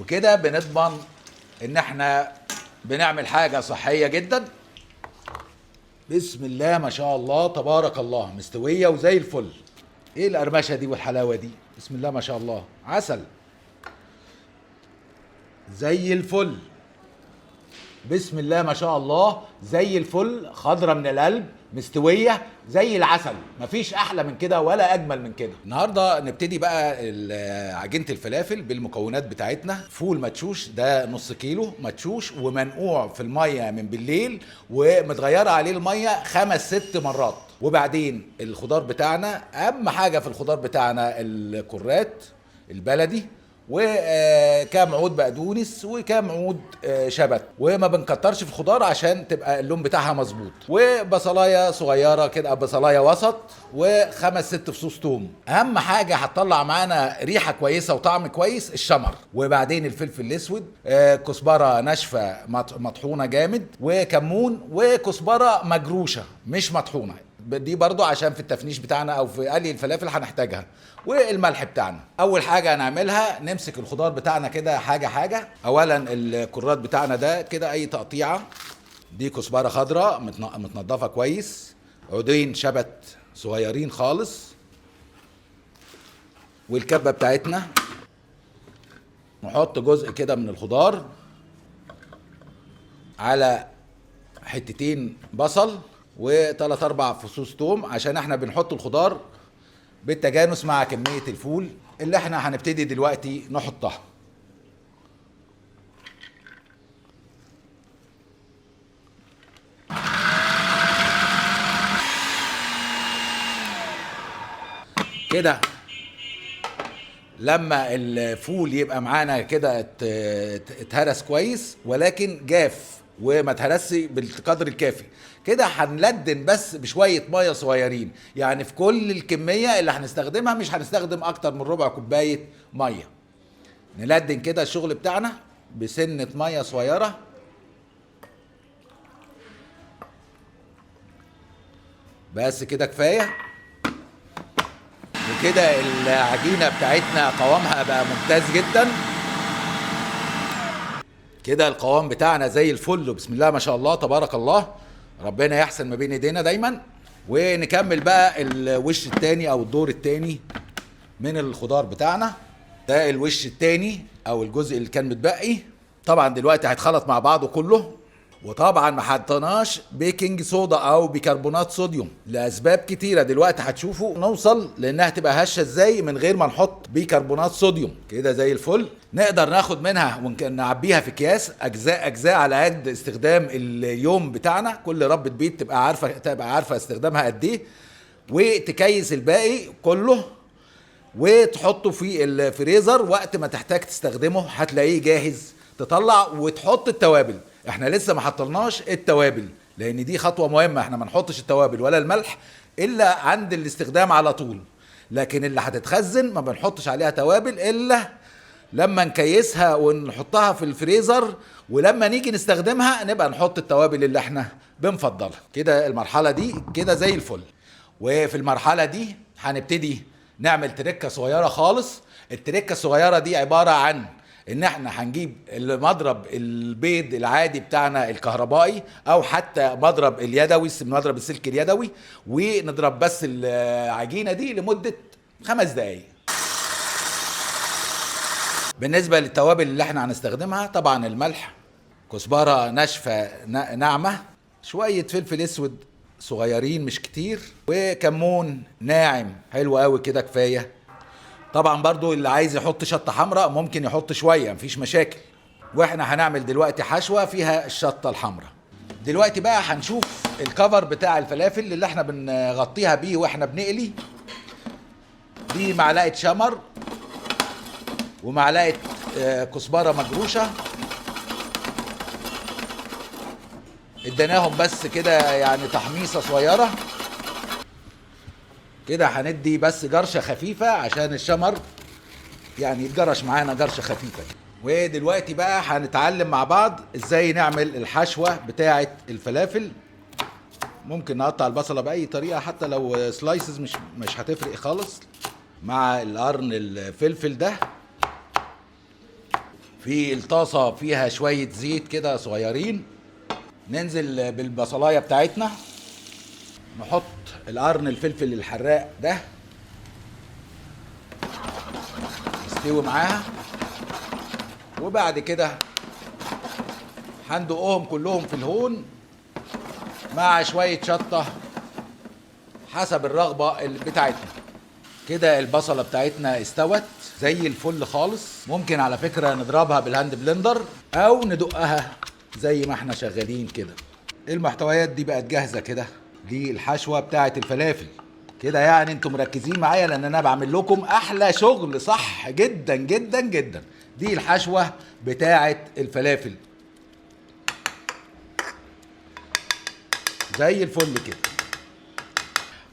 وكده بنضمن ان احنا بنعمل حاجة صحية جدا. بسم الله ما شاء الله تبارك الله، مستوية وزي الفل. ايه القرمشة دي والحلاوة دي؟ بسم الله ما شاء الله، عسل زي الفل. بسم الله ما شاء الله زي الفل، خضرة من القلب، مستوية زي العسل. مفيش احلى من كده ولا اجمل من كده. النهارده نبتدي بقى عجينة الفلافل بالمكونات بتاعتنا. فول مدشوش ده نص كيلو مدشوش ومنقوع في المية من بالليل، ومتغيرة عليه المية 5-6 مرات. وبعدين الخضار بتاعنا، اهم حاجة في الخضار بتاعنا الكرات البلدي، وكام عود بقدونس وكام عود شبت، وما بنكترش في الخضار عشان تبقى اللون بتاعها مظبوط، وبصلايه صغيره كده، بصلايه وسط، و5-6 فصوص توم. اهم حاجه هتطلع معانا ريحه كويسه وطعم كويس الشمر، وبعدين الفلفل الاسود، كزبره ناشفه مطحونه جامد، وكمون، وكزبره مجروشه مش مطحونه، دي برضو عشان في التفنيش بتاعنا او في قلي الفلافل هنحتاجها، والملح بتاعنا. اول حاجه هنعملها نمسك الخضار بتاعنا كده حاجه حاجه. اولا الكرات بتاعنا ده كده اي تقطيعه، دي كزبره خضراء متنضفه كويس، عودين شبت صغيرين خالص، والكبه بتاعتنا نحط جزء كده من الخضار على حتتين بصل و3-4 فصوص توم، عشان احنا بنحط الخضار بالتجانس مع كمية الفول اللي احنا هنبتدي دلوقتي نحطها. كده لما الفول يبقى معانا كده اتهرس كويس ولكن جاف وما اتهرسش بالقدر الكافي، كده هنلدن بس بشويه ميه صغيرين. يعني في كل الكميه اللي هنستخدمها مش هنستخدم اكتر من ربع كوبايه ميه. نلدن كده الشغل بتاعنا بسنه ميه صغيره، بس كده كفايه. وكده العجينه بتاعتنا قوامها بقى ممتاز جدا. كده القوام بتاعنا زي الفل، بسم الله ما شاء الله تبارك الله، ربنا يحسن ما بين ايدينا دايما. ونكمل بقى الوش التاني او الدور التاني من الخضار بتاعنا. ده الوش التاني او الجزء اللي كان متبقي. طبعا دلوقتي هيتخلط مع بعضه كله، وطبعا ما حطيناش بيكنج صودا او بيكربونات صوديوم لاسباب كتيره دلوقتي هتشوفوا نوصل لانها تبقى هشه ازاي من غير ما نحط بيكربونات صوديوم. كده زي الفل. نقدر ناخد منها ونعبيها في اكياس اجزاء اجزاء على قد استخدام اليوم بتاعنا. كل ربة بيت تبقى عارفه استخدامها قد ايه، وتكيس الباقي كله وتحطه في الفريزر. وقت ما تحتاج تستخدمه هتلاقيه جاهز، تطلع وتحط التوابل. احنا لسه ما حطلناش التوابل لان دي خطوه مهمه. احنا ما نحطش التوابل ولا الملح الا عند الاستخدام على طول، لكن اللي هتتخزن ما بنحطش عليها توابل الا لما نكيسها ونحطها في الفريزر، ولما نيجي نستخدمها نبقى نحط التوابل اللي احنا بنفضلها. كده المرحله دي كده زي الفل. وفي المرحله دي هنبتدي نعمل تركه صغيره خالص. التركه الصغيره دي عباره عن ان احنا هنجيب مضرب البيض العادي بتاعنا الكهربائي، او حتى مضرب اليدوي، مضرب السلك اليدوي، ونضرب بس العجينه دي لمده 5 دقايق. بالنسبه للتوابل اللي احنا هنستخدمها، طبعا الملح، كزبره ناشفه ناعمه، شويه فلفل اسود صغيرين مش كتير، وكمون ناعم حلو قوي كده كفايه. طبعا برضو اللي عايز يحط شطه حمراء ممكن يحط شويه، مفيش مشاكل. واحنا هنعمل دلوقتي حشوه فيها الشطه الحمراء. دلوقتي بقى هنشوف الكفر بتاع الفلافل اللي احنا بنغطيها بيه واحنا بنقلي. دي معلقه شمر ومعلقه كزبره مجروشه، اديناهم بس كده يعني تحميصه صغيره كده. هندي بس جرشه خفيفه عشان الشمر يعني يتجرش معانا جرشه خفيفه. ودلوقتي بقى هنتعلم مع بعض ازاي نعمل الحشوه بتاعه الفلافل. ممكن نقطع البصله باي طريقه، حتى لو سلايسز مش هتفرق خالص مع القرن الفلفل ده. في الطاسة فيها شوية زيت كده صغيرين. ننزل بالبصلاية بتاعتنا، نحط القرن الفلفل الحراق ده يستوي معاها، وبعد كده هندقهم كلهم في الهون مع شوية شطة حسب الرغبة بتاعتنا. كده البصلة بتاعتنا استوت زي الفل خالص. ممكن على فكرة نضربها بالهاند بلندر او ندقها زي ما احنا شغالين كده. المحتويات دي بقت جاهزة كده. دي الحشوة بتاعت الفلافل كده. يعني انتم مركزين معايا لان انا بعمل لكم احلى شغل، صح جدا جدا جدا. دي الحشوة بتاعت الفلافل زي الفل كده.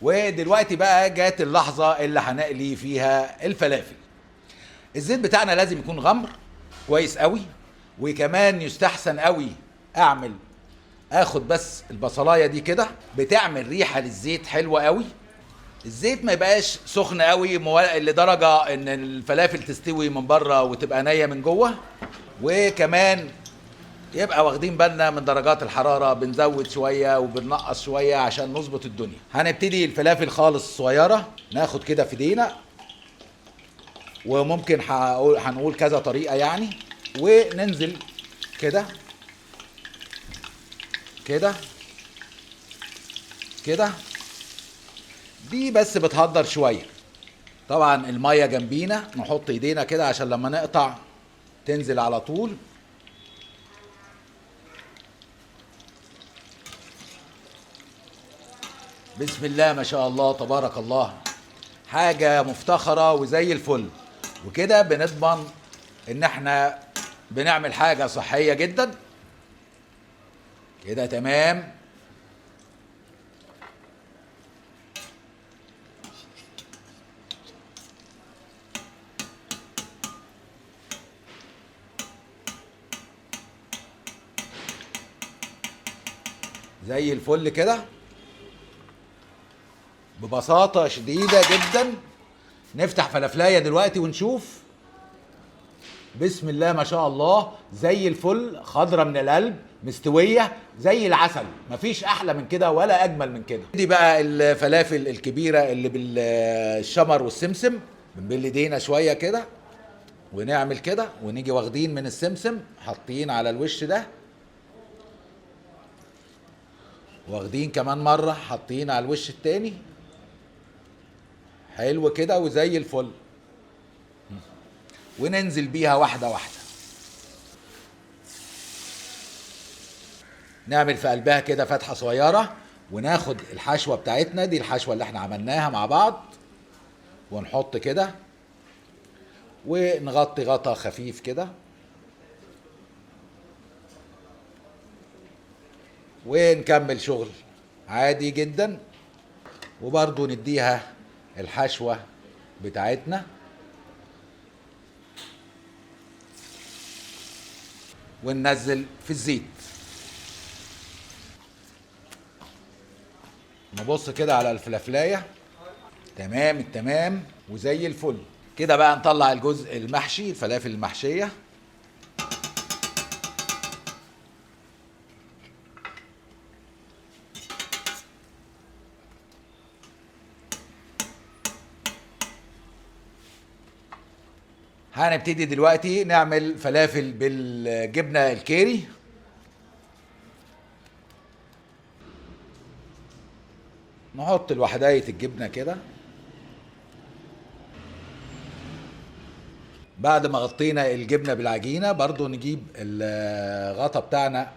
ودلوقتي بقى جات اللحظة اللي هنقلي فيها الفلافل. الزيت بتاعنا لازم يكون غمر كويس قوي، وكمان يستحسن قوي اخد بس البصلايه دي كده، بتعمل ريحه للزيت حلوه قوي. الزيت ما يبقاش سخن قوي لدرجه ان الفلافل تستوي من بره وتبقى نيه من جوه. وكمان يبقى واخدين بالنا من درجات الحراره، بنزود شويه وبننقص شويه عشان نظبط الدنيا. هنبتدي الفلافل خالص صغيره، ناخد كده في ايدينا، وممكن هنقول كذا طريقه يعني. وننزل كده كده كده. دي بس بتهدر شويه. طبعا الميه جنبينا، نحط ايدينا كده عشان لما نقطع تنزل على طول. بسم الله ما شاء الله تبارك الله، حاجه مفتخره وزي الفل. وكده بنضمن ان احنا بنعمل حاجه صحيه جدا كده. تمام. زي الفل كده ببساطة شديدة جدا. نفتح فلافلاية دلوقتي ونشوف. بسم الله ما شاء الله زي الفل، خضرة من القلب، مستوية زي العسل. مفيش احلى من كده ولا اجمل من كده. دي بقى الفلافل الكبيرة اللي بالشمر والسمسم. بنبل ايدينا شوية كده ونعمل كده، ونيجي واخدين من السمسم حاطين على الوش ده، واخدين كمان مرة حاطين على الوش التاني. حلو كده وزي الفل. وننزل بيها واحدة واحدة، نعمل في قلبها كده فتحة صغيرة، وناخد الحشوة بتاعتنا دي، الحشوة اللي احنا عملناها مع بعض، ونحط كده ونغطي غطا خفيف كده، ونكمل شغل عادي جدا. وبرضو نديها الحشوة بتاعتنا، وننزل في الزيت. نبص كده على الفلافلاية. تمام التمام وزي الفل كده. بقى نطلع الجزء المحشي، الفلافل المحشية. هنبتدي دلوقتي نعمل فلافل بالجبنة الكيري. نحط الوحداية الجبنة كده. بعد ما غطينا الجبنة بالعجينة، برضو نجيب الغطا بتاعنا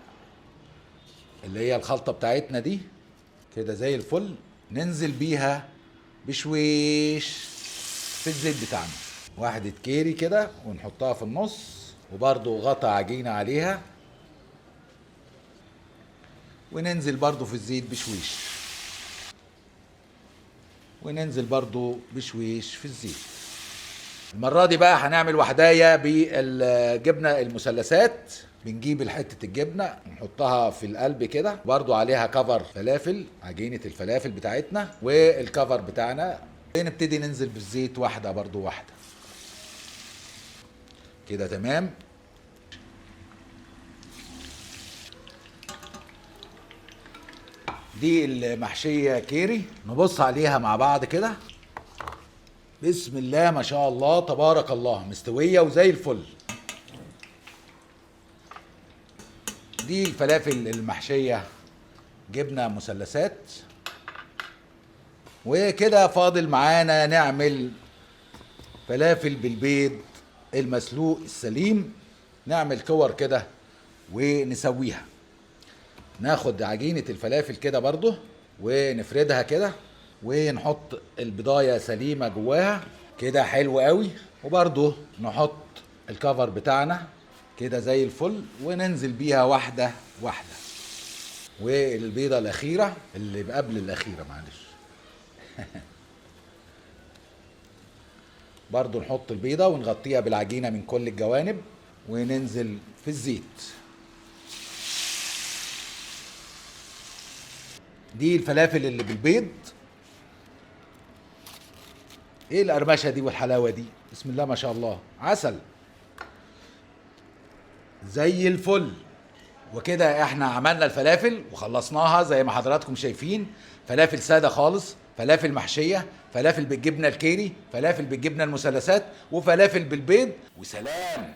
اللي هي الخلطة بتاعتنا دي كده زي الفل، ننزل بيها بشويش في الزيت بتاعنا. واحدة كيري كده ونحطها في النص، وبرضو غطا عجينة عليها، وننزل برضو في الزيت بشويش، وننزل برضو بشويش في الزيت. المرة دي بقى هنعمل وحداية بالجبنة المثلثات. بنجيب حتة الجبنة نحطها في القلب كده، برضو عليها كفر فلافل، عجينة الفلافل بتاعتنا والكفر بتاعنا، ونبتدي ننزل بالزيت واحدة برضو واحدة كده. تمام. دي المحشيه كيري، نبص عليها مع بعض كده. بسم الله ما شاء الله تبارك الله، مستويه وزي الفل. دي الفلافل المحشيه جبنه مثلثات. وكده فاضل معانا نعمل فلافل بالبيض المسلوق السليم. نعمل كور كده ونسويها. ناخد عجينة الفلافل كده برضو ونفردها كده، ونحط البضاية سليمة جواها كده، حلو قوي. وبرضو نحط الكفر بتاعنا كده زي الفل، وننزل بيها واحدة واحدة. والبيضة الأخيرة اللي قبل الأخيرة، معلش. برضو نحط البيضة ونغطيها بالعجينة من كل الجوانب، وننزل في الزيت. دي الفلافل اللي بالبيض. ايه القرمشة دي والحلاوة دي؟ بسم الله ما شاء الله، عسل زي الفل. وكده احنا عملنا الفلافل وخلصناها زي ما حضراتكم شايفين. فلافل سادة خالص، فلافل محشية، فلافل بالجبنة الكيري، فلافل بالجبنة المثلثات، وفلافل بالبيض. وسلام.